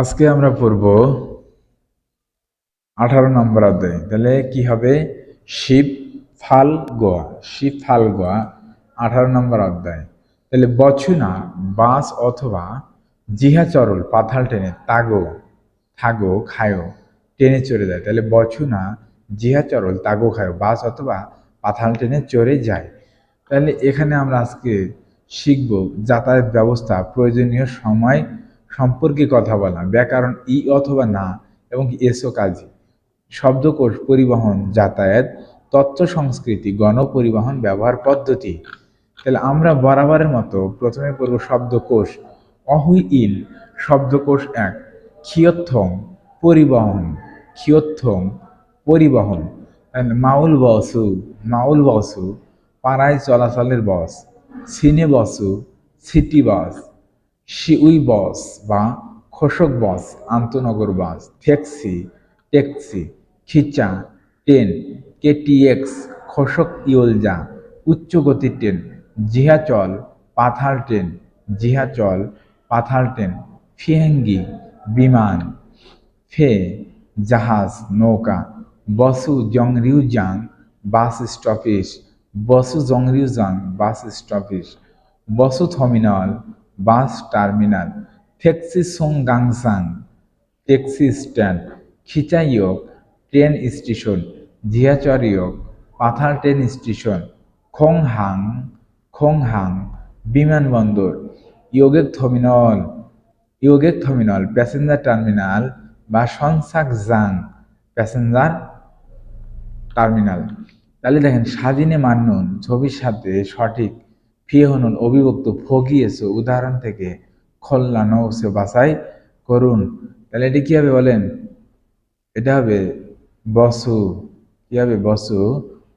আজকে আমরা পড়ব 18 নম্বর অধ্যায়। তাহলে কি হবে? শিব ফাল গোয়া। শিব ফাল গোয়া 18 নম্বর অধ্যায়। তাহলে বছুনা বাস অথবা জিহা চরল পাথাল টেনে তাগো থাগো খায়ো টেনে চড়ে যায়। তাহলে বছুনা জিহা চরল তাগো খায়ো বাস অথবা পাথাল টেনে চড়ে যায়। তাহলে এখানে আমরা আজকে শিখব যাতায়াত ব্যবস্থা, প্রয়োজনীয় সময় সম্পর্কে কথা বলা, ব্যাকরণ ই অথবা না এবং এসো কাজী, শব্দকোষ, পরিবহন, যাতায়াত, তথ্য সংস্কৃতি, গণপরিবহন ব্যবহার পদ্ধতি। তাহলে আমরা বরাবরের মতো প্রথমে পড়ব শব্দকোষ। অহুই ইল শব্দকোষ ১। খিয়ত্থং পরিবহন, খিয়ত্থং পরিবহন। মাউল বসু পাড়ায় চলাচলের বস। সিনে বসু সিটি বাস। শিউই বস বা খোসক বাস আন্তনগর বাস। ট্যাক্সি, খিচা, ট্রেন, কেটিএক্স খোসক ইয়োলজা উচ্চ গতির ট্রেন। জিহাচল পাথাল ট্রেন, জিহাচল পাথাল ট্রেন। ফিহেঙ্গি বিমান। ফে জাহাজ নৌকা। বসু জংরিউজাং বাস স্টপেজ, বসু জংরিউজাং বাস স্টপেজ। বসু থার্মিনাল বাস টার্মিনাল। ফেক্সি সোংগাংসাং ট্যাক্সি স্ট্যান্ড। খিচাইয়ক ট্রেন স্টেশন। জিয়াচরিয়ক পাথাল ট্রেন স্টেশন। খোংহাং বিমানবন্দর। ইয়োগেক থার্মিনাল প্যাসেঞ্জার টার্মিনাল বা সনসাকজাং প্যাসেঞ্জার টার্মিনাল। তাহলে দেখেন স্বাধীনে মান্নুন ছবির সাথে সঠিক ফিয়েহনুন অবিভক্ত ফগিয়েছো উদাহরণ থেকে খোল্লা নৌসে বাছাই করুন। তাহলে এটা কি হবে বলেন? এটা হবে বসু। কি হবে? বসু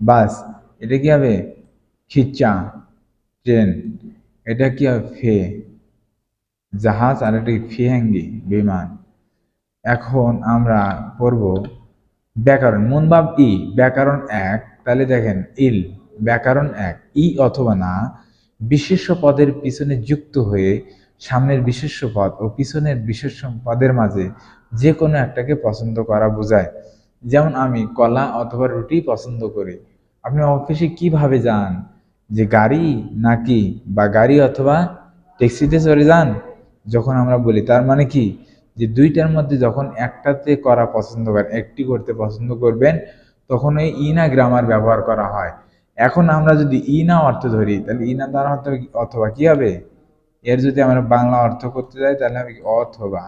বাস। এটা কি হবে? খিচা ট্রেন। এটা কি হবে? ফে জাহাজ। আর এটা ফিহেঙ্গি বিমান। এখন আমরা পড়ব ব্যাকরণ। মুনবাব ই ব্যাকরণ ১। তাহলে দেখেন ইল ব্যাকরণ ১। ই অথবা না বিশেষ্য পদের পিছনে যুক্ত হয়ে সামনের বিশেষ্য পদ ও পিছনের বিশেষ্য পদের মাঝে যে কোনো একটাকে পছন্দ করা বোঝায়। যেমন আমি কলা অথবা রুটি পছন্দ করি। আপনি অফিসে কিভাবে যান? যে গাড়ি নাকি বা গাড়ি অথবা ট্যাক্সিতে চড়ে যান? যখন আমরা বলি তার মানে কি, যে দুইটার মধ্যে যখন একটাতে করা পছন্দ করেন, একটি করতে পছন্দ করবেন, তখন এই ইনা গ্রামার ব্যবহার করা হয়। এখন আমরা যদি ইনা অর্থ ধরি, তাহলে ইনা দ্বারা অর্থ অথবা কি হবে? এর যদি আমরা বাংলা অর্থ করতে যাই তাহলে হবে অথবা।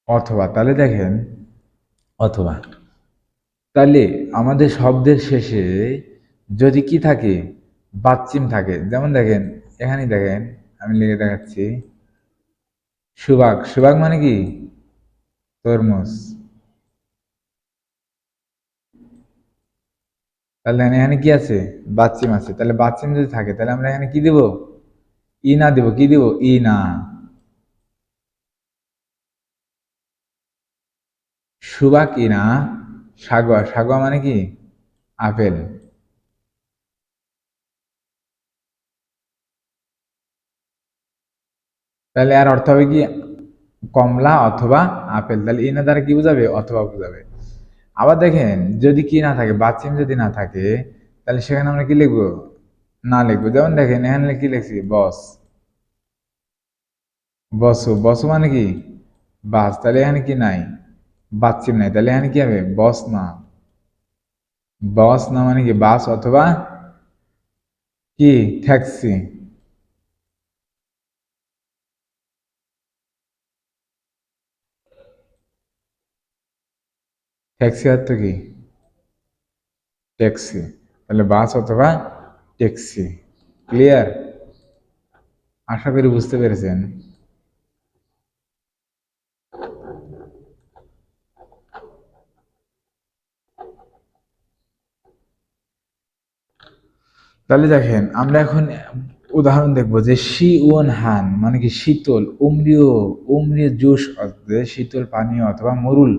অথবা তাহলে দেখেন অথবা। তাহলে আমাদের শব্দের শেষে যদি কি থাকে? বাচ্চিম থাকে। যেমন দেখেন এখানে দেখেন, আমি লিখে দেখাচ্ছি। সুবাগ মানে কি? তরমুজ। তাহলে এখানে কি আছে? বাচ্চিম আছে। তাহলে বাচ্চিম যদি থাকে তাহলে আমরা এখানে কি দিব? ই না দিব। কি দিব? ই না। সুবাক ই না। সাগুয়া মানে কি? আপেল। তাহলে আর অর্থ হবে কি? কমলা অথবা আপেল। তাহলে ইনা দ্বারা কি বোঝাবে? অথবা বোঝাবে। আবার দেখেন যদি কি না থাকে, বাচ্চিম যদি না থাকে, তাহলে সেখানে আমরা কি লিখবো? না লিখবো। যেমন দেখেন এখানে কি লিখছি? বসু মানে কি? বাস। তাহলে এখানে কি নাই? বাচ্চিম নাই। তাহলে এখানে কি হবে? বস না মানে কি? বাস অথবা কি? ট্যাক্সি। ট্যাক্সি অর্থ কি? ট্যাক্সি। তাহলে বাস অথবা ট্যাক্সি। ক্লিয়ার? আশা করি বুঝতে পেরেছেন। তাহলে দেখেন আমরা এখন উদাহরণ দেখবো যে শি ওয়ান হান মানে কি? শীতল। উমরিও জুস অর্থে শীতল পানীয় অথবা মরুল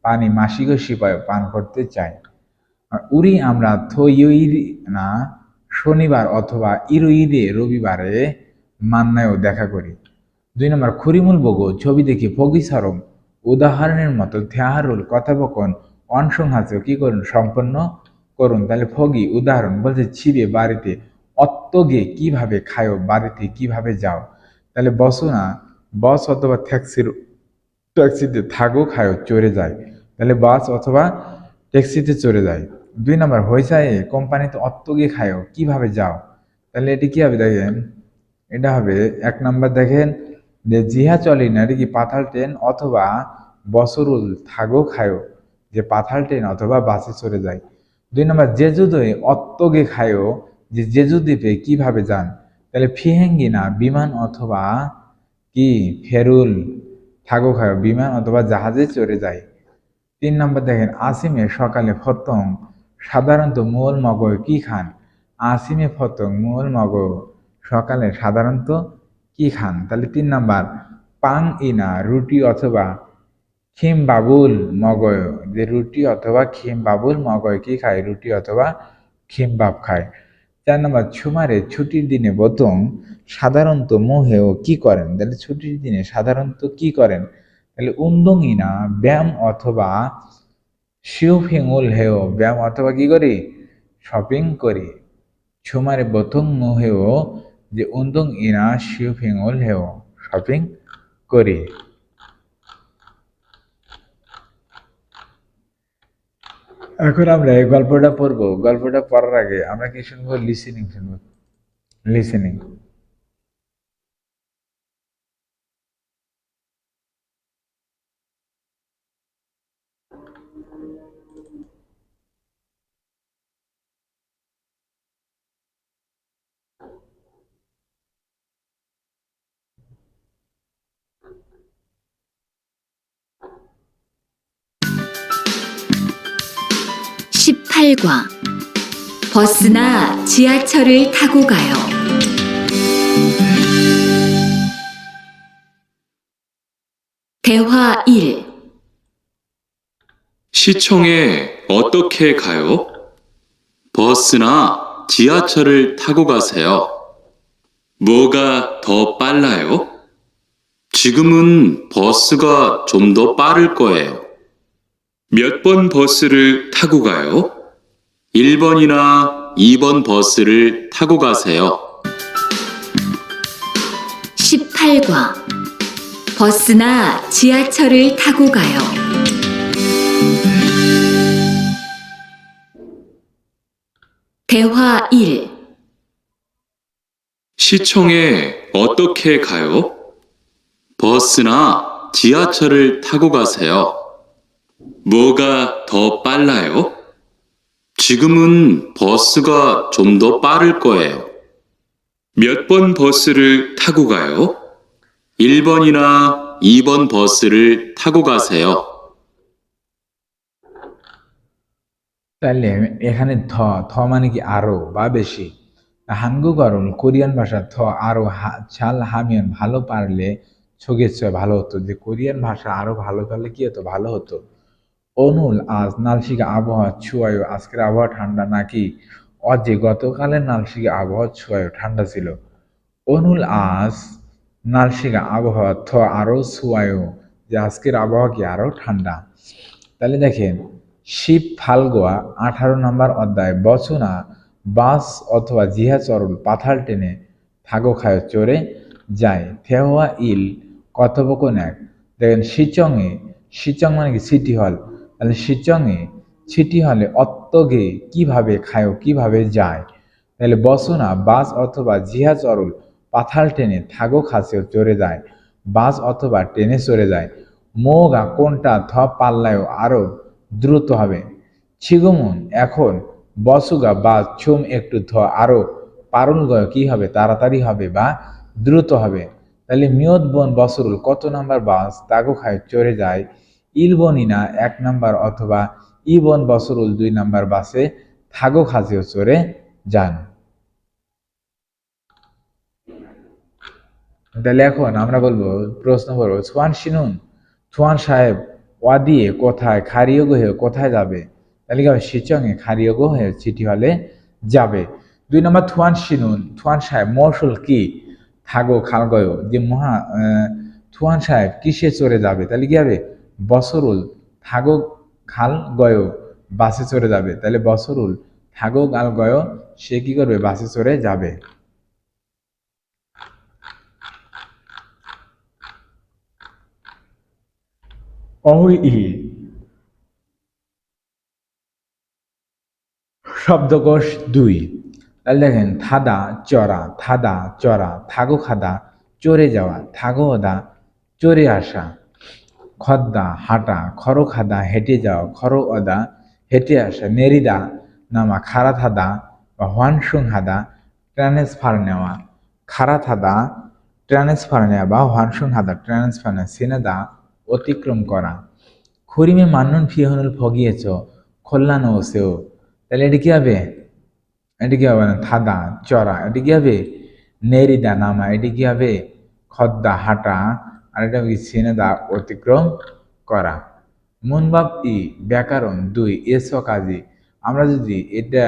পানি মাসিক ও সিপায় পান করতে চায়। আর উরি আমরা থইইর না শনিবার অথবা ইরুইরে রবিবারে মান্নায়ও দেখা করি। 2 নম্বর খুরিমুল বগো ছবি দেখি ফগিসারম উদাহরণের মতো থ্যাহারুল কথোপকথন অনসংহাস্য কি করুন সম্পন্ন করুন। তাহলে ফগি উদাহরণ বলছে ছিবে বাড়িতে অত্তগে কিভাবে খায়ো বাড়িতে কিভাবে যাও। তাহলে বসো না বস অথবা ট্যাক্সিতে থাকো খায়ো চড়ে যায়। তাহলে বাস অথবা ট্যাক্সিতে চড়ে যায়। 2 নম্বর হইসায়ে কোম্পানিতে অত্তগে খায়ো কিভাবে যাও। তাহলে এটি কি হবে দেখেন, এটা হবে 1 নম্বর দেখেন যে জিহা চলে না এটা কি পাথাল ট্রেন অথবা বসরুল থাগো খায়ো যে পাথাল ট্রেন অথবা বাসে চড়ে যায়। 2 নম্বর জেজুদে অত্তগে খায়ো যে জেজু দ্বীপে কিভাবে যান। তাহলে ফিহেঙ্গি না বিমান অথবা কি ফেরুল থাগো খায়ো বিমান অথবা জাহাজে চড়ে যায়। 3 নম্বর দেখেন আসিমে সকালে ফতং সাধারণত মোল মগয় কি খান। আসিমে ফতং মোল মগয় সকালে সাধারণত কি খান। তাহলে 3 নম্বর পাং ইনা রুটি অথবা খিম বাবুল মগয় যে রুটি অথবা খিম বাবুল মগয় কি খায় রুটি অথবা খিমবাব খায়। 4 নম্বর ছুমারে ছুটির দিনে বতং সাধারণত মোহেও কি করেন। তাহলে ছুটির দিনে সাধারণত কি করেন। তাহলে উন্দংইনা ব্যায়াম অথবা শিওফিংউল হেও ব্যায়াম অথবা কি করি শপিং করি। ছুমারে বতং মোহেও যে উন্দং ইনা শিওফিংউল হেও শপিং করি। এখন আমরা এই গল্পটা পড়বো। গল্পটা পড়ার আগে আমরা কি শুনবো লিসেনিং শুনবো। লিসেনিং 18과 버스나 지하철을 타고 가요. 대화 1. 시청에 어떻게 가요? 버스나 지하철을 타고 가세요. 뭐가 더 빨라요? 지금은 버스가 좀 더 빠를 거예요. 몇 번 버스를 타고 가요? 1번이나 2번 버스를 타고 가세요. 18과 버스나 지하철을 타고 가요. 대화 1. 시청에 어떻게 가요? 버스나 지하철을 타고 가세요. 뭐가 더 빨라요? 지금은 버스가 좀 더 빠를 거예요. 몇 번 버스를 타고 가요? 1번이나 2번 버스를 타고 가세요. তাহলে এখানে থ মানে কি আরো বা বেশি। হানগুগরল কোরিয়ান ভাষা থ আরো ছাল হামিয়ন ভালো পারলে ছগেছ ভালো হতো যে কোরিয়ান ভাষা আরো ভালো পারলে কি হতো ভালো হতো। অনুল আজ নালশিকা আবহাওয়া ছুয়ায়ু আজকের আবহাওয়া ঠান্ডা নাকি অজে গতকালের নালশিকা আবহাওয়া ছুয়ায়ু ঠান্ডা ছিল। অনুল আজ নালশিকা আবহাওয়া থ আরো ছুয়ায়ু যে আজকের আবহাওয়া কি আরো ঠান্ডা। তাহলে দেখেন শিব ফাল্গুয়া 18 নম্বর অধ্যায় বচনা বাস অথবা জিহা চরল পাথাল টেনে থাগো খায় চড়ে যায়। থেওয়া ইল কথোপকথন 1। দেখেন সিচংয়ে সিচং মানে কি সিটি হল। তাহলে সিচংয়ে সিটি হলে অত্তগে কিভাবে খায় কিভাবে যায়। তাহলে বসনা বাস অথবা জিহা চরল পাথাল টেনে থাগো খাসেও চড়ে যায় বাস অথবা ট্রেনে চড়ে যায়। মোগা কোনটা থ পাল্লায়ও আরো দ্রুত হবে। ছিগুমুন এখন বসুগা বা ছুম একটু থ আরো পারুল গয় কি হবে তাড়াতাড়ি হবে বা দ্রুত হবে। তাহলে মিয়ত বন বসরুল কত নাম্বার বাস তাগো খায় চড়ে যায়। ইলবনিনা 1 নম্বর অথবা ইবন বসরুল 2 নম্বর বাসে থাগো খাসেও চড়ে যান। তাহলে এখন আমরা বলবো প্রশ্ন করবো সোয়ান শিনুন সোয়ান সাহেব ওয়া দিয়ে কোথায় খারিও গহে কোথায় যাবে। তাহলে কি হবে 시청에 가려고 해요. সিটি হলে যাবে। 2 নম্বর থুয়ান শিনুন থুয়ান সাহেব মৌসুল কি থাগো খালগয় যে থুয়ান সাহেব কিসে চড়ে যাবে তাহলে কি হবে বসরুল থাগো খাল গয় বাসে চড়ে যাবে তাহলে বসরুল থাগো গাল গয় সে কি করবে বাসে চড়ে যাবে অহুই শব্দকোষ 2 তাহলে দেখেন থাদা চড়া থাগো খাদা চড়ে যাওয়া থাগো ওদা চড়ে আসা খদ্দা হাঁটা খরো খাদা হেঁটে যাওয়া খরো ওদা হেঁটে আসা নেরিদা নামা খারা থাদা বা হোয়ানসুং হাদা ট্রান্সফার নেওয়া খারা থাদা ট্রান্সফার নেওয়া বা হোয়ানসুং হাদা ট্রান্সফার নেওয়া সিনেদা অতিক্রম করা খুরিমে মান্নুন ফিহনুল ফগিয়েছ খোল্লানো ওসেও তাহলে এটি কি হবে এটি কি হবে না থাদা চড়া এটি কি হবে নেরিদা নামা এটি কি হবে খদ্দা হাঁটা আর এটা কি সিনেদা অতিক্রম করা মুনবাব ব্যাকরণ 2 এসো কাজী আমরা যদি এটা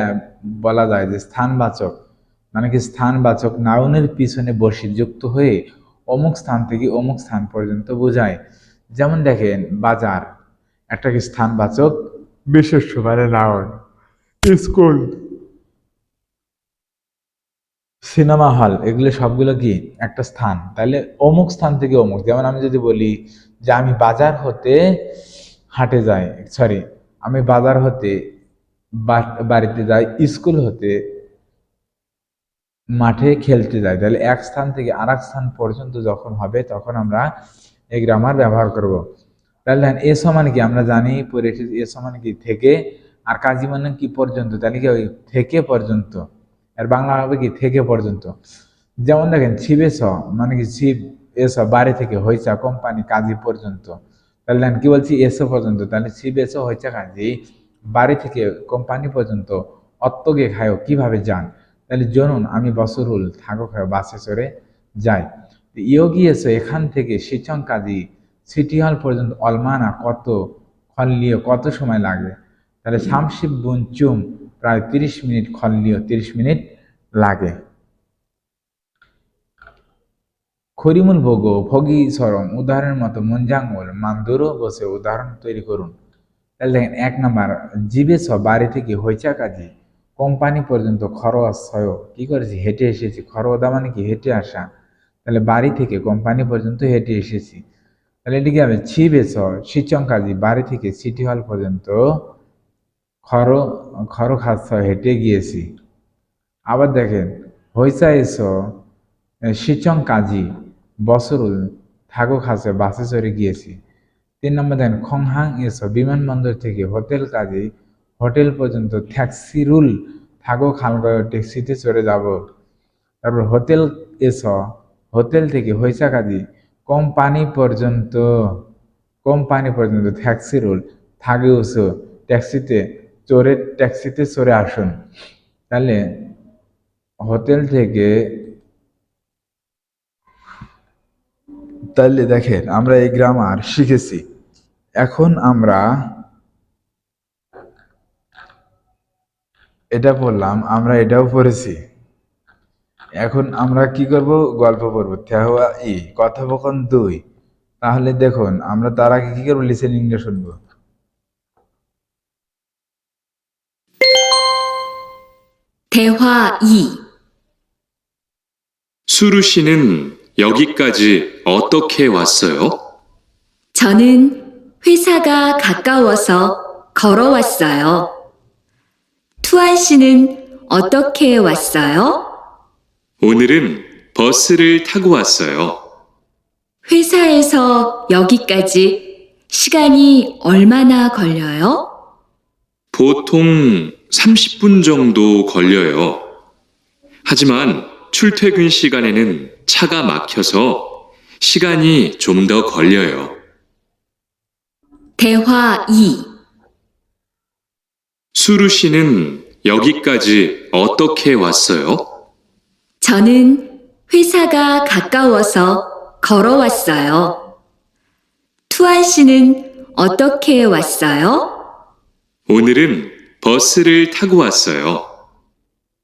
বলা যায় যে স্থানবাচক মানে কি স্থানবাচক নাউনের পিছনে বসে যুক্ত হয়ে অমুক স্থান থেকে অমুক স্থান পর্যন্ত বোঝায় যেমন দেখেন বাজার একটা কি স্থানবাচক বিশেষ্য মানে নাউন স্কুল সিনেমা হল এগুলো সবগুলো কি একটা স্থান তাহলে অমুক স্থান থেকে অমুক যেমন আমি যদি বলি যে আমি বাজার হতে হাটে যাই সরি আমি বাজার হতে বাড়িতে যাই স্কুল হতে মাঠে খেলতে যাই তাহলে এক স্থান থেকে আর এক স্থান পর্যন্ত যখন হবে তখন আমরা এই গ্রামার ব্যবহার করব তাহলে দেখেন এ সমান কি আমরা জানি পরে এসেছি এ সমান কি থেকে আর কাজী মানে কি পর্যন্ত তাহলে কি ওই থেকে পর্যন্ত আর বাংলা হবে কি থেকে পর্যন্ত যেমন দেখেন ছিবেছ মানে কি ছিপ এসো বাড়ি থেকে হইচা কোম্পানি কাজী পর্যন্ত তাহলে দেখেন কি বলছি এসো পর্যন্ত তাহলে ছিবেছ হইচা কাজী বাড়ি থেকে কোম্পানি পর্যন্ত অত্তগে খায়ও কিভাবে যান তাহলে জনুন আমি বসরুল থাকো খায় বাসে চড়ে যাই ইও গিয়েছো এখান থেকে সিচং কাজী সিটি হল পর্যন্ত অলমানা কত খল্লিও কত সময় লাগে তাহলে শামশিব বুন চুম প্রায় 30 মিনিট খল্লিও 30 মিনিট লাগে খরিমুল ভোগো ভোগী সরম উদাহরণের মতো মুঞ্জাঙ্গুল মান্দুরও বসে উদাহরণ তৈরি করুন তাহলে দেখেন 1 নাম্বার জিবেছ বাড়ি থেকে হইচা কাজী কোম্পানি পর্যন্ত খরচ কি করেছি হেঁটে এসেছি খরওদা মানে কি হেঁটে আসা তাহলে বাড়ি থেকে কোম্পানি পর্যন্ত হেঁটে এসেছি তাহলে এটি কি হবে ছিবেছ সিচং কাজী বাড়ি থেকে সিটি হল পর্যন্ত খর খাস হেঁটে গিয়েছি আবার দেখেন হইচা এসো সিচং কাজী বসরুল থাগো খাসে বাসে চড়ে গিয়েছি 3 নম্বর দেখেন খংহাং এসো বিমানবন্দর থেকে হোটেল কাজী হোটেল পর্যন্ত ট্যাক্সিরুল থাগো খালগয় ট্যাক্সিতে চড়ে যাব তারপর হোটেল এসো হোটেল থেকে হইচা কাজী কোম্পানি পর্যন্ত ট্যাক্সিরুল থাগে উসো ট্যাক্সিতে চড়ে আসুন তাহলে হোটেল থেকে তাহলে দেখেন আমরা এই গ্রামার শিখেছি এখন আমরা এটা পড়লাম আমরা এটাও পড়েছি এখন আমরা কি করব গল্প পড়বো তেহুয়া কথোপকথন 2 তাহলে দেখুন আমরা তার আগে কি করবো লিসেনিংটা শুনবো 대화 2. 수루 씨는 여기까지 어떻게 왔어요? 저는 회사가 가까워서 걸어왔어요. 투안 씨는 어떻게 왔어요? 오늘은 버스를 타고 왔어요. 회사에서 여기까지 시간이 얼마나 걸려요? 보통 30분 정도 걸려요. 하지만 출퇴근 시간에는 차가 막혀서 시간이 좀 더 걸려요. 대화 2. 수루 씨는 여기까지 어떻게 왔어요? 저는 회사가 가까워서 걸어왔어요. 투안 씨는 어떻게 왔어요? 오늘은 버스를 타고 왔어요.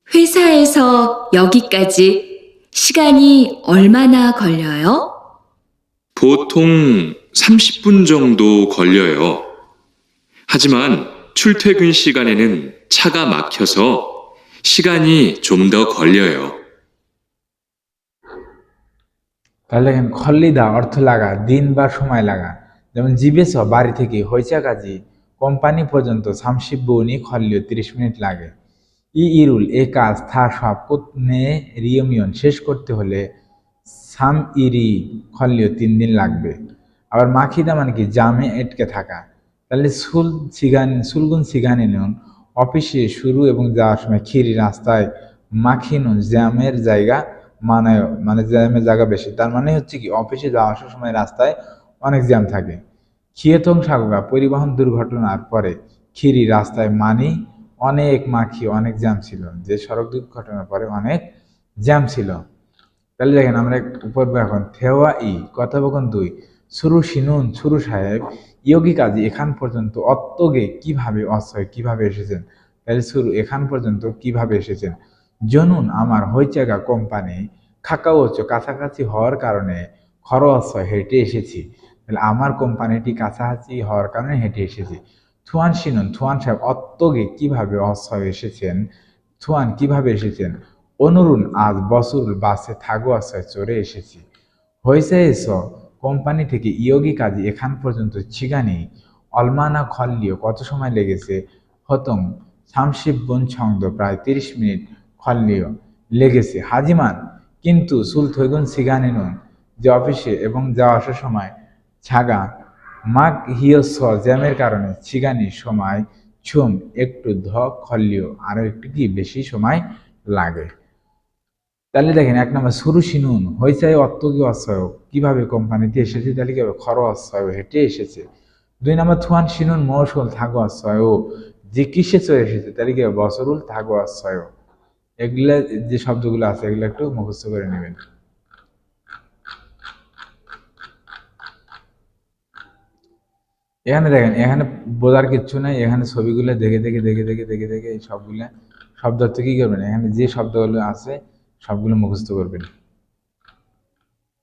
회사에서 여기까지 시간이 얼마나 걸려요? 보통 30분 정도 걸려요. 하지만 출퇴근 시간에는 차가 막혀서 시간이 좀 더 걸려요. তাহলে দেখেন খল্লিদা অর্থ লাগা, দিন বা সময় লাগা। যেমন জিবেছ বাড়ি থেকে হইচা কাজী কোম্পানি পর্যন্ত 30 বউনি খল্লিও 30 মিনিট লাগে। ইরুল এ কাজ থা সব নে রিয়মিয়ন শেষ করতে হলে সাম ইরি খল্লিও 3 দিন লাগবে। আবার মাখিদা মানে কি জামে এটকে থাকা। তাহলে সুলগুন সিগানি নুন অফিসে শুরু এবং যাওয়ার সময় খিরি রাস্তায় মাখি নুন জ্যামের জায়গা মানায়, মানে জ্যামের জায়গা বেশি। তার মানে হচ্ছে কি অফিসে যাওয়া আসার সময় রাস্তায় অনেক জ্যাম থাকে। খিয়েথং সাগা পরিবহন দুর্ঘটনার পরে খিরি রাস্তায় মানি অনেক মাখি অনেক জ্যাম ছিল, যে সড়ক দুর্ঘটনার পরে অনেক জ্যাম ছিল। তাহলে দেখেন আমরা পড়বো এখন থেওয়া কথোপকথন 2 সুরু শিনুন সুরু সাহেব ইয়োগী কাজী এখান পর্যন্ত অত্তগে কিভাবে অসয় কিভাবে এসেছেন। তাহলে শুরু এখান পর্যন্ত কিভাবে এসেছেন। জনুন আমার হইচাগা কোম্পানি খাকাওচ কাছাকাছি হওয়ার কারণে খরচ হেঁটে এসেছি। তাহলে আমার কোম্পানিটি কাছাকাছি হওয়ার কারণে হেঁটে এসেছি। থুয়ান শিনুন থুয়ান সাহেব অত্তগে কিভাবে অসয় এসেছেন। থুয়ান কিভাবে এসেছেন। অনুরুণ আজ বসুর বাসে থাগো আসায় চড়ে এসেছি। হয়েছে এসো কোম্পানি থেকে ইয়োগী কাজী এখান পর্যন্ত ছিগানি অলমানা খল্লিও কত সময় লেগেছে। হতং 30 বন ছন্দ প্রায় 30 মিনিট খল্লিও লেগেছে। হাজিমান কিন্তু সুলথৈগুন সিগানি নুন যে অফিসে এবং যাওয়া আসার সময় ছাগা মাগ হিয়স জ্যামের কারণে ছিগানি সময় ছুম একটু ধ খল্লিও আরো একটু কি বেশি সময় লাগে। তাহলে দেখেন 1 নম্বর শুরু শিনুন হয়েছে অত্তকি অসয় কিভাবে কোম্পানিতে এসেছে, তাহলে কি হবে খর অসয় হেঁটে এসেছে। 2 নম্বর থুয়ান শিনুন মৌসুল থাগো অসয় যে কিসে চলে এসেছে, তাহলে কি হবে বসরুল থাগো অসয়। এগুলা যে শব্দগুলো আছে এগুলো একটু মুখস্থ করে নেবেন। এখানে দেখেন এখানে বোঝার কিচ্ছু নাই, এখানে ছবিগুলো দেখে দেখে দেখে দেখে দেখে দেখে এই সবগুলা শব্দ অর্থ কি করবেন, এখানে যে শব্দগুলো আছে সবগুলো মুখস্থ করবেন।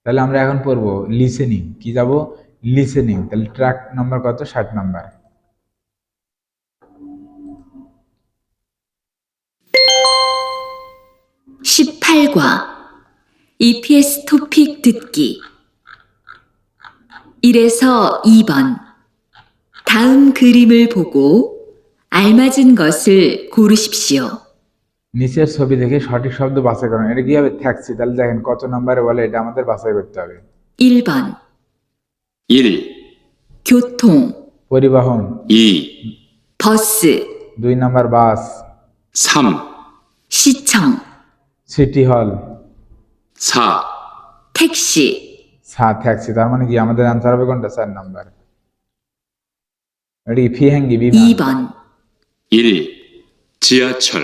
তাহলে আমরা এখন পড়বো লিসেনিং। কি যাব লিসেনিং। তাহলে ট্র্যাক নাম্বার কত 60 নাম্বার। (18과) EPS 토픽 듣기 1에서 2번 다음 그림을 보고 알맞은 것을 고르십시오. নিচের ছবি দেখে সঠিক শব্দ বাছাই করুন। এটা কি হবে ট্যাক্সি। তাহলে দেখেন কত নাম্বারে বলে এটা আমাদের বাছাই করতে হবে। 1번 1, 교통 পরিবহন। 2, 버스 2 নাম্বার বাস। 3, 시청 সিটি হল। 4, 택시 ট্যাক্সি। তার মানে কি আমাদের আনসার হবে কোনটা 4 নাম্বার। এটা কি ফিহেঙ্গি বিমান। 2번 1, 지하철,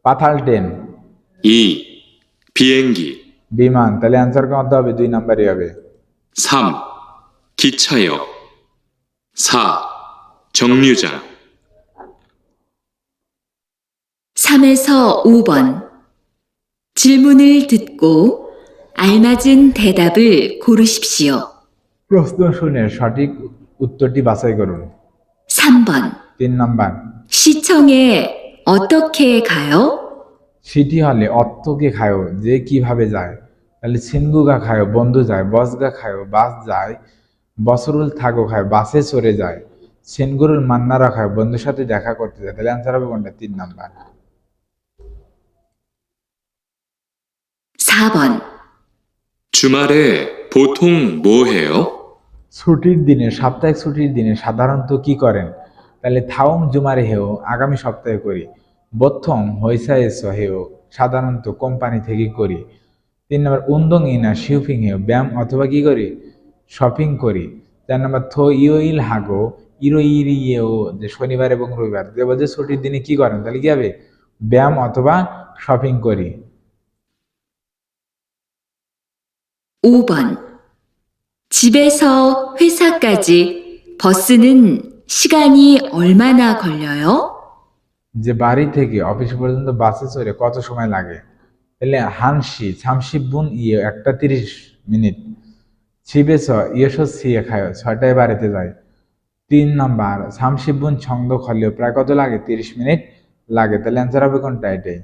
পাতাল ট্রেন। 2, 비행기, বিমান। তাহলে আনসার কত হবে 2 নাম্বারই হবে। 3, 기차역, 4, 정류장, 3에서 5번 질문을 듣고 알맞은 대답을 고르십시오. প্রশ্ন শুনে সঠিক উত্তরটি বাছাই করুন। 3번 3 নাম্বার 시청에 어떻게 가요? সিটি হলে অত্তকে খায়ো যে কিভাবে যায়। তাহলে সিনগুগা খায়ো বন্ধু যায়। বসগা খায়ো বাস যায়। বসরুল থাগো খায় বাসে চড়ে যায়। সেনগুরুল মান্নারা খায় বন্ধুর সাথে দেখা করতে যায়। তাহলে আনসার হবে কোনটা 3 নাম্বার। 4번 주말에 보통 뭐 해요? ছুটির দিনে সাপ্তাহিক ছুটির দিনে সাধারণত কি করেন। তাহলে থাউং জুমারে হেও আগামী সপ্তাহে করি। বথং হইসায়েস হেও সাধারণত কোম্পানি থেকে করি। 3 নম্বর উন্দং ইনা শিউফিং হেও ব্যায়াম অথবা কি করি শপিং করি। 4 নম্বর থো ইয়োইল হাগো ইরো ইরিয়েও যে শনিবার এবং রবিবার যে বলছে ছুটির দিনে কি করেন, তাহলে কি হবে ব্যায়াম অথবা শপিং করি। 5번 집에서 회사까지 버스는 시간이 얼마나 걸려요? যে বাড়ি থেকে অফিস পর্যন্ত বাসে চড়ে কত সময় লাগে? তাহলে হানসি 30분 ইয়ে 1:30 집에서 6시에 가요. 6টায় বাড়িতে যায়। 3 নাম্বার 30분 정도 걸려 প্রায় কত লাগে? 30 মিনিট লাগে। তাহলে অ্যান্সার হবে কোনটা? এটাই।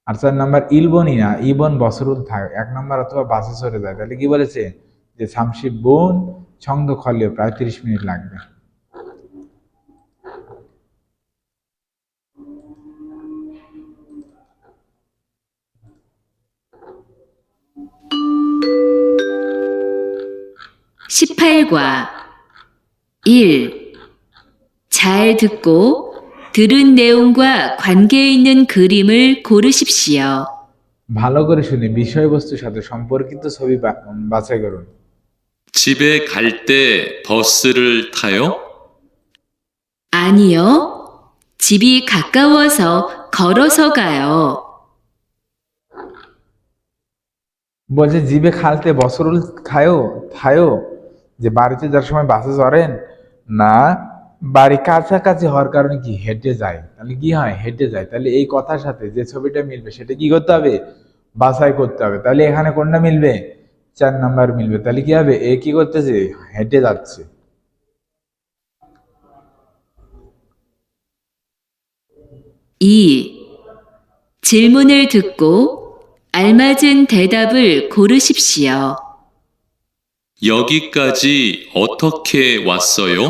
আর 4 নাম্বার ইলবনিনা ইবন বসরুল থাকে 1 নাম্বার অথবা বাসে চড়ে যায়। তাহলে কি বলেছে? যে 30분 정도 걸려 প্রায় 30 মিনিট লাগবে। (18과) 1. 잘 듣고 들은 내용과 관계 있는 그림을 고르십시오. ভালো করে শুনে বিষয়বস্তুর সাথে সম্পর্কিত ছবি বাছাই করুন। 집에 갈 때 버스를 타요? 아니요. 집이 가까워서 걸어서 가요. বলছে জিবে খালতে বসরুল খায়ো থায়ো, যে বাড়িতে যাওয়ার সময় বাসে চড়েন না, বাড়ি কাছাকাছি হওয়ার কারণে কি হেঁটে যায়। তাহলে কি হয়? হেঁটে যায়। তাহলে এই কথার সাথে যে ছবিটা মিলবে সেটা কি করতে হবে? বাছাই করতে হবে। তাহলে এখানে কোনটা মিলবে? 4 নাম্বার মিলবে। তাহলে কি হবে? এ কি করতেছে? হেঁটে যাচ্ছে। 2. 질문을 듣고 알맞은 대답을 고르십시오. 여기까지 어떻게 왔어요?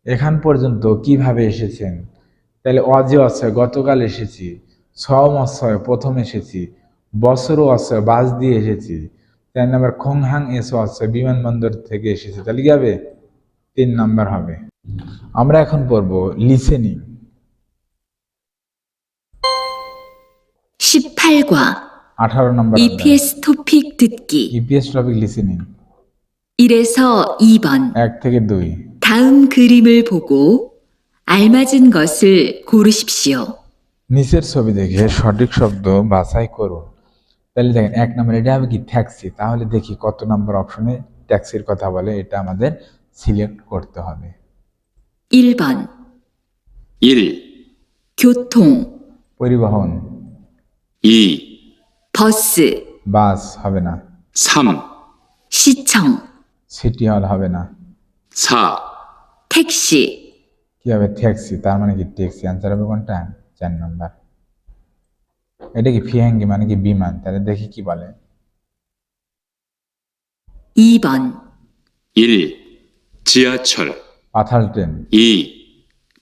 এখান পর্যন্ত কিভাবে এসেছেন? তাহলে অজে অস্যয় গতকাল এসেছি, সম অস্যয় প্রথম এসেছি, বছরও অস্যয় বাস দিয়ে এসেছি, 4 নাম্বার খংহাং এসো অস্যয় বিমানবন্দর থেকে এসেছি। তাহলে কি হবে? 3 নাম্বার হবে। আমরা এখন পড়বো listening. 18과 18 number EPS 토픽 듣기 EPS TOPIK listening 1에서 2번 1 থেকে 2। 다음 그림을 보고 알맞은 것을 고르십시오. নিচের ছবি দেখে সঠিক শব্দ বাছাই করুন। তাহলে দেখেন 1 নাম্বার এটা হবে কি? ট্যাক্সি। তাহলে দেখি কত নাম্বার অপশনে ট্যাক্সির কথা বলে, এটা আমাদের সিলেক্ট করতে হবে। 1번 1, 교통 পরিবহন 2, 버스 বাস হবে না, 3, 시청 সিটি হল হবে না, 4, 택시 কি হবে? ট্যাক্সি। তার মানে কি ট্যাক্সি। অ্যান্সার হবে কোনটা? 4 নাম্বার। এটা কি ফিহাঙ্গি মানে কি বিমান। তাহলে দেখি কি বলে। 2번 1, 지하철, পাথাল ট্রেন। 2,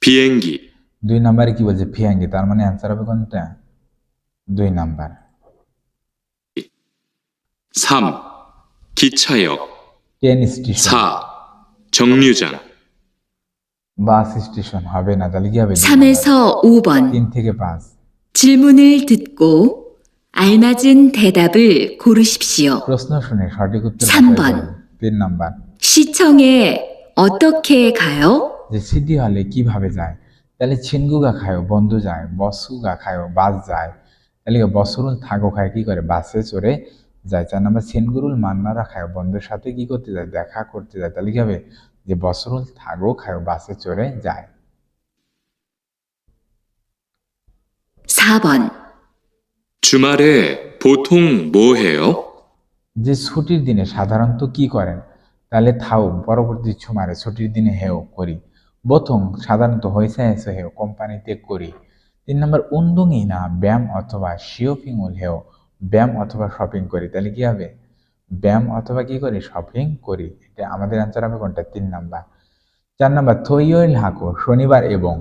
비행기, 2 নাম্বারে কি বলছে? ফিহাঙ্গি। তার মানে অ্যান্সার হবে কোনটা? 2 number. 3, 기차역, train station 4, 정류장, bus station হবে না। তাহলে কি হবে? 3에서 5번 3 থেকে 5। 질문을 듣고 알맞은 대답을 고르십시오. প্রশ্ন শুনে সঠিক উত্তর 3번 বাছাই করুন। 3 নাম্বার 시청에 어떻게 가요? যে সিটি হলে কিভাবে যায়। তাহলে ছিনগুগা খায়ও বন্ধু যায়, বসুগা খায়ও বাস যায়। তাহলে বসরুল থাগো খায় কি করে? বাসে চড়ে যায়। 4 নাম্বার সেনগুরুল মান্নারা খায় বন্ধুর সাথে কি করতে যায়? দেখা করতে যায়। তাহলে কি হবে? যে বসরুল থাগো খায় বাসে চড়ে যায়। 4번 주말에 보통 뭐 해요? যে ছুটির দিনে সাধারণত কি করেন? তাহলে থাও পরবর্তী ছুমারে ছুটির দিনে হেও করি। প্রথম সাধারণত হয়েছে এসে হেও কোম্পানিতে করি। 3 নাম্বার উন্দুঙই না ব্যায়াম অথবা শিওপিংউল হেও ব্যায়াম অথবা শপিং করি। তাহলে কি হবে? ব্যায়াম অথবা কি করি? শপিং করি। এটা আমাদের অ্যান্সার হবে কোনটা? 3 নাম্বার। 4 নাম্বার থইয়ইল হাকো শনিবার এবং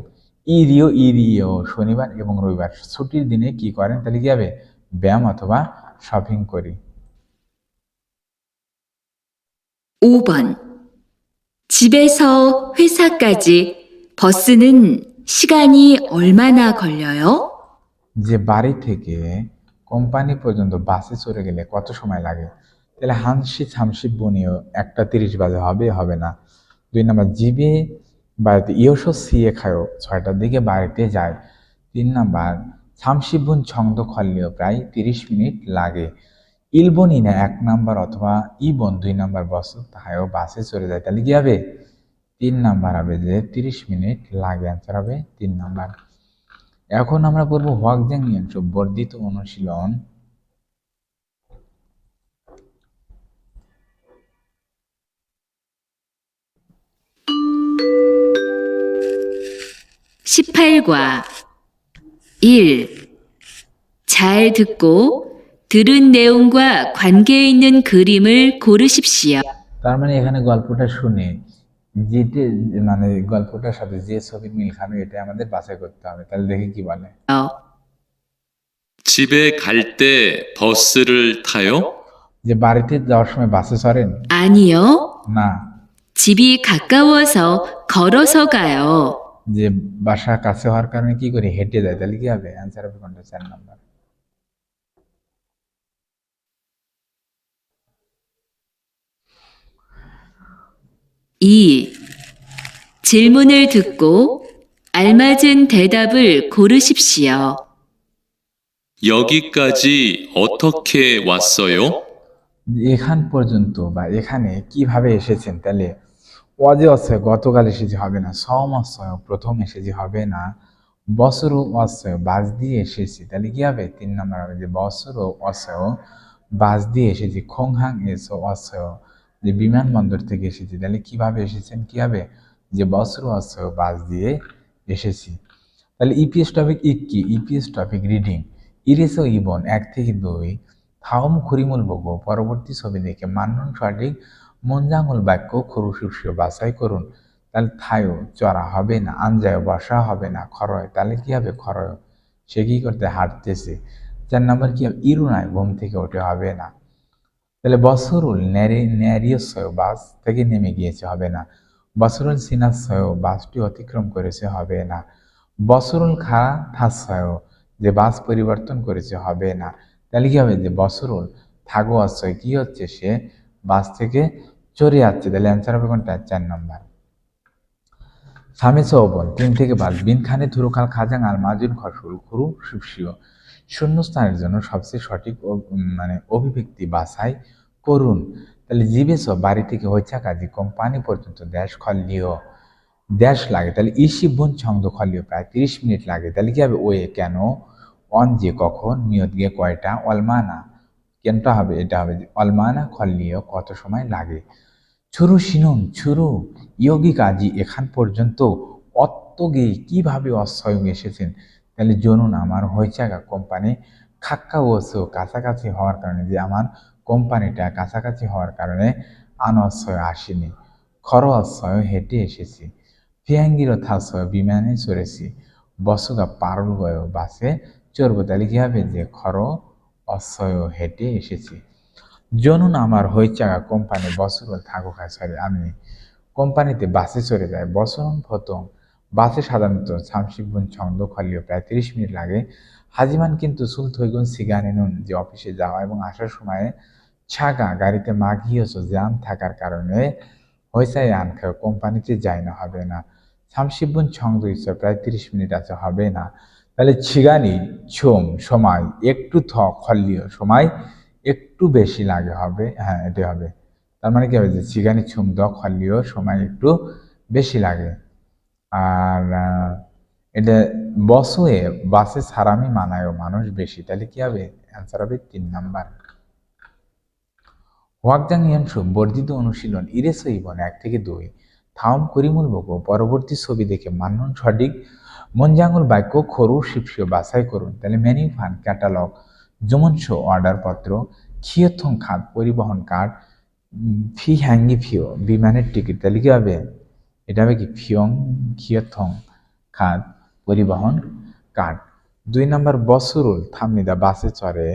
ইরিও শনিবার এবং রবিবার ছুটির দিনে কি করেন? তাহলে কি হবে? ব্যায়াম অথবা শপিং করি। 5번 집에서 회사까지 버스는 시간이 얼마나 걸려요? যে বাড়ি থেকে কোম্পানি পর্যন্ত বাসে চড়ে গেলে কত সময় লাগে? তাহলে হানসি ছামসি বনিও 1:30 বাজে হবে হবে না। 2 নাম্বার জিবে বাড়িতে ইয়সো সিয়ে খায়ও 6টার দিকে বাড়িতে যায়। 3 নাম্বার ছামসি বুন ছন্দ খললেও প্রায় 30 মিনিট লাগে। ইলবনি না 1 নাম্বার অথবা ইবন 2 নাম্বার বস তাহাও বাসে চড়ে যায়। তাহলে কি হবে? 3 নাম্বার হবে যে 30 মিনিট লাগে। অ্যান্সার হবে 3 নাম্বার। এখন আমরা পড়ব হোয়াকজাং ইয়ানশো বর্ধিত অনুশীলন। (18과) 1. 잘 듣고 들은 내용과 관계 있는 그림을 고르십시오. তার মানে এখানে গল্পটা শুনে যেটা মানে গল্পটার সাথে যে ছবি মিল খাবে এটা আমাদের বাছাই করতে হবে। তাহলে দেখি কি বলে। 집에 갈 때 버스를 타요? যে বাড়িতে যাওয়ার সময় বাসে চড়েন? 아니요. না। 집이 가까워서 걸어서 가요. যে বাসা কাছে হওয়ার কারণে কি করে হেঁটে যায়, তাহলে কি হবে? অ্যান্সার হবে কোনটা? 4 নাম্বার। (2) 질문을 듣고 알맞은 대답을 고르십시오. 여기까지 어떻게 왔어요? এখান পর্যন্ত বা এখানে কিভাবে এসেছেন, তাহলে অজে অসয় গতকাল এসেছে হবে না, সম অসয় প্রথম এসেছে হবে না, বছর অসয় বাস দিয়ে এসেছি, তাহলে কি হবে? 3 নাম্বার হবে যে বছর অসয় বাস দিয়ে এসেছি। খোংহাং এসো অসয় যে বিমানবন্দর থেকে এসেছি, তাহলে কিভাবে এসেছেন কি হবে? যে বছর অসয় বাস দিয়ে এসেছি। তাহলে ইপিএস টপিক কি? EPS TOPIK reading. ইরেসো ইবন 1 থেকে 2 থাওম খুরিমুল বগো পরবর্তী ছবি দেখে মান্নন সঠিক মঞ্জাঙ্গল বাক্য খরুশিও বাছাই করুন। তাহলে থায়ো চড়া হবে না, আনজায় বসা হবে না, খরয় তাহলে কি হবে? খরয় সে কি করতে হাঁটতেছে। 4 নাম্বার কি হবে? ইরুনায় ঘুম থেকে ওঠে হবে না। তাহলে বছরুল ন্যারিয়সয় বাস থেকে নেমে গিয়েছে হবে না। বছরুল সিনাসয় বাসটি অতিক্রম করেছে হবে না। বছরুল খা থাসয় যে বাস পরিবর্তন করেছে হবে না। তাহলে কি হবে? যে বছরুল থাগো আশ্রয় কি হচ্ছে? সে বাস থেকে চড়ে যাচ্ছে। তাহলে অ্যান্সার হবে কোনটা? 4 নম্বর। সামে চৌবন 3 থেকে 5 বিনখানে থুরুখাল খাজাং আল মাজুন খসুল খুরু সুপসিও শূন্যস্থানের জন্য সবচেয়ে সঠিক মানে অভিব্যক্তি বাছাই করুন। তাহলে জিবেস বাড়ি থেকে হইছা কাজী কোম্পানি পর্যন্ত দেশ খলিও দেশ লাগে, তাহলে ইসিবন ছন্দ খলিও প্রায় 30 মিনিট লাগে। তাহলে কি হবে? ওয়ে কেন, অন যে কখন, মিয়ত গিয়ে কয়টা, অলমানা কেনটা হবে? এটা হবে যে অলমানা খলিও কত সময় লাগে। ছুরু শিনুন ছুরু ইয়োগী কাজী এখান পর্যন্ত অত্তগে কিভাবে অস্বয়ং এসেছেন। তাহলে জনুন আমার হইচাকা কোম্পানি খাক্কা ওসো কাছাকাছি হওয়ার কারণে, যে আমার কোম্পানিটা কাছাকাছি হওয়ার কারণে আনস্বয় আসেনি। খর অস্বয় হেঁটে এসেছি। ফিয়াঙ্গিরো থাসয় বিমানে চড়েছি। বসুগা পারুল গয় বাসে চড়বো। তাহলে কি হবে? যে খর অস্বয় হেঁটে এসেছি। জনুন আমার হইচাকা কোম্পানি বছরল থাকুক সরি আমি কোম্পানিতে বাসে চড়ে যায়। বছরন প্রথম বাসে সাধারণত সামশিবন ছন্দ খলিও প্রায় 30 মিনিট লাগে। হাজিমান কিন্তু সুলথৈগুন সিগানে নুন যে অফিসে যাওয়া এবং আসার সময় ছাগা গাড়িতে মাগিয়েছ জ্যাম থাকার কারণে হইসাই আনখায় কোম্পানিতে যায় না হবে না। সামশিবন ছন্দ ইচ্ছা প্রায় 30 মিনিট আছে হবে না। তাহলে ছিগানি ছোম সময় একটু খলিও সময় একটু বেশি লাগে হবে, হ্যাঁ এটা হবে। তার মানে কি হবে? যে চিগানি ছুম দ খলিও সময় একটু বেশি লাগে। আর এটা বসয়ে বাসে সারামি মানায়ও মানুষ বেশি, তাহলে কি হবে? অ্যান্সার হবে 3 নাম্বার। হোয়াকজাং ইয়ানশু বর্ধিত অনুশীলন ইরেসো ইবন 1 থেকে 2 থাওম করিমুল বকো পরবর্তী ছবি দেখে মান্নন সঠিক মঞ্জাঙ্গল বাক্য খরু শিপসিও বাছাই করুন। তাহলে মেনু ফান ক্যাটালগ জমনস অর্ডার পত্র খিয়থং খাত পরিবহন কার্ড ফি হ্যাঙ্গি ফিও বিমানের টিকিট। তাহলে কি হবে? এটা হবে কি? ফিয়ং খিয়থং খাত পরিবহন কার্ড। 2 নাম্বার বসরুল থামনিদা বাসে চড়ে।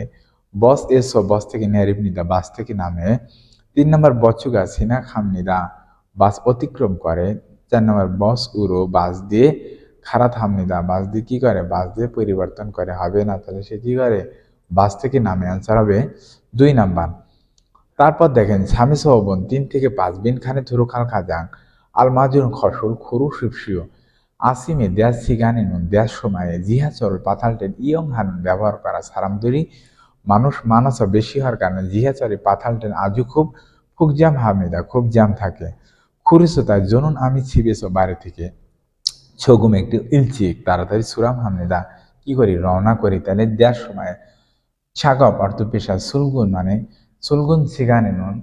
বস এসো বস থেকে নেরিবনিদা বাস থেকে নামে। 3 নাম্বার বচুগা সিনা খামনিদা বাস অতিক্রম করে। 4 নাম্বার বস উড়ো বাস দিয়ে খারাপ থামনিদা বাস দিয়ে কি করে? বাস দিয়ে পরিবর্তন করে হবে না। তাহলে সে কি করে? বাস থেকে নামে। অ্যান্সার হবে 2 নাম্বার। তারপর দেখেন স্বামী সহবন 3 থেকে 5 বিনখানে থুরুখাল খাজাং আলমাজুন খসল খুরু শিপসিও আসিমে দেশ সিগানে নুন দেশ সময়ে জিহা চরল পাতাল ট্রেন ইয়ং হানুন ব্যবহার করা সারামদুরি মানুষ মানস বেশি হওয়ার কারণে জিহা চরে পাতাল ট্রেন আজও খুব ফুকজাম হামিদা খুব জ্যাম থাকে। খুরিসো তাই জনুন আমি ছিবেছো বাইরে থেকে ছগুম একটি ইলচিক তাড়াতাড়ি সুরাম হামনিদা কি করি, রওনা করি, তাহলে দেওয়ার সময় ছাগপ অর্থ পেশা, সুলগুন মানে সুলগুন সিগানে নুন,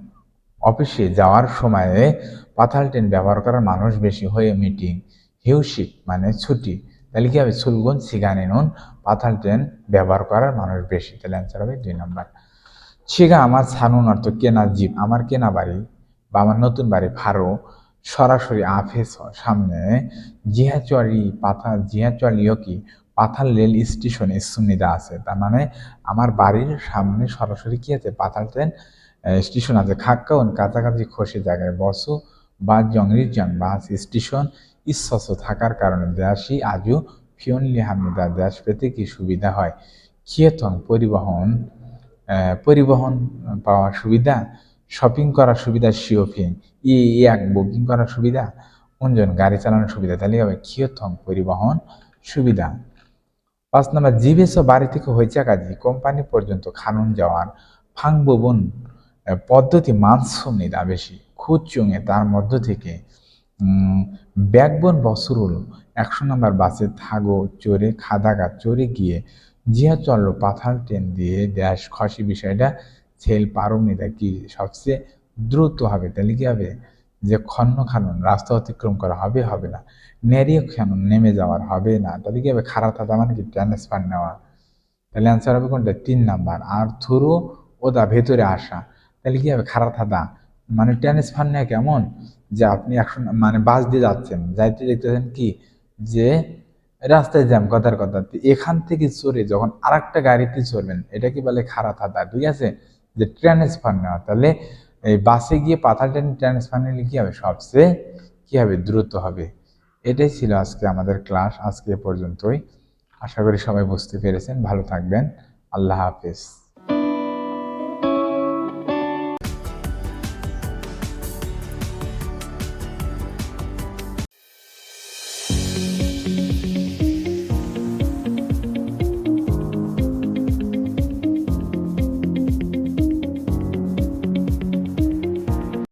অফিসে যাওয়ার সময়ে পাতাল ট্রেন ব্যবহার করার মানুষ বেশি হয়ে মিটিং, হিউশিক মানে ছুটি, তাহলে কি হবে, সুলগুন সিগানে নুন, পাতাল ট্রেন ব্যবহার করার মানুষ বেশি, তাহলে অ্যান্সার হবে 2 নম্বর। ছিগা আমার ছানুন অর্থ কেনা জীব, আমার কেনা বাড়ি বা আমার নতুন বাড়ি, ফারো সরাসরি আফেস সামনে, জিহাচুয়ালিও কি পাথাল রেল স্টেশন সুনিদা আছে, তার মানে আমার বাড়ির সামনে সরাসরি কি আছে, পাতাল ট্রেন স্টেশন আছে। খাক্কাউন কাছাকাছি খসে জায়গায় বসো বা জংরিজাং বাস স্টেশন ইচ্ছস থাকার কারণে দেশি আজও ফিওনলি হামিদা দেশ পেতে কি সুবিধা হয়। খিয়েথং পরিবহন পাওয়ার সুবিধা, শপিং করার সুবিধা, শিওফিং এক বুকিং করার সুবিধা, কোনজন গাড়ি চালানোর সুবিধা, তাহলে হবে খিয়েথং পরিবহন সুবিধা। 5 নম্বর জিবেস বাড়ি থেকে হয়েছে কাজী কোম্পানি পর্যন্ত খানুন যাওয়ার ফাংবুবন পদ্ধতি মানসুমনিদা বেশি খুচুঙে তার মধ্য থেকে ব্যাকবন বসরুল 100 নম্বর বাসে থাগো চড়ে খাদাগা চড়ে গিয়ে জিয়া চললো পাথাল ট্রেন দিয়ে দেশ খসি বিষয়টা ছেল পারমিদা কি সবচেয়ে দ্রুত হবে, তাহলে কি হবে, যে খন্ন খানুন রাস্তা অতিক্রম করা হবে, হবে না, নেরিয়ে খানুন নেমে যাওয়ার হবে না, তাহলে কি হবে, খারাপ থাকা মানে কি ট্রান্সফার নেওয়া, তাহলে অ্যান্সার হবে কোনটা 3 নাম্বার। আর থুরু ওদা ভেতরে আসা, তাহলে কি হবে, খারাপ থাকা মানে ট্রান্সফার নেওয়া কেমন, যে আপনি 100 মানে বাস দিয়ে যাচ্ছেন, যাইতে দেখতেছেন কি যে রাস্তায় জ্যাম, কথার কথা, এখান থেকে চড়ে যখন আরেকটা গাড়িতে চড়বেন এটা কি বলে, খারাপ থাকা, ঠিক আছে, যে ট্রান্সফার নেওয়া, তাহলে এই বাসে গিয়ে পাতাল ট্রেন ট্রান্সফার নিলে কি হবে, সবচেয়ে কি হবে, দ্রুত হবে। এটাই ছিল আজকে আমাদের ক্লাস, আজকে এ পর্যন্তই। আশা করি সবাই বুঝতে পেরেছেন। ভালো থাকবেন। আল্লাহ হাফেজ।